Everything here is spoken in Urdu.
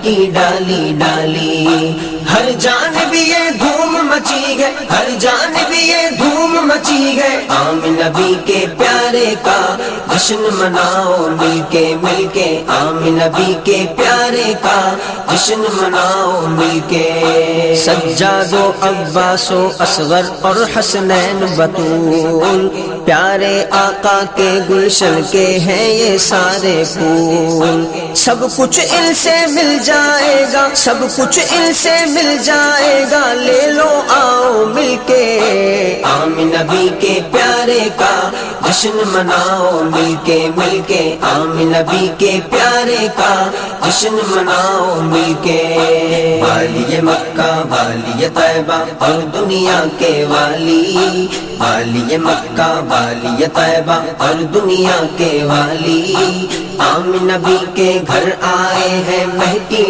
مہکی ڈالی ڈالی، ہر جانب یہ دھوم مچی ہے، ہر جانب یہ دھوم مچی ہے، آمن نبی کے پیارے کا جشن مناؤ مل کے، آمن نبی کے پیارے کا جشن مناؤ مل کے۔ سجاد و عباس و اصغر اور حسنین بطول، پیارے آقا کے گلشن کے ہیں یہ سارے پھول، سب کچھ ان سے مل جائے گا، سب کچھ ان سے مل جائے گا، لے لو آؤ مل کے، آمن نبی کے پیارے کا جشن مناؤ مل کے، آمن نبی کے پیارے کا جشن مناؤ مل کے۔ والی مکہ والی طیبہ اور دنیا کے والی، والی مکہ والی طیبہ اور دنیا کے والی، آمن نبی کے گھر آئے ہیں مہکی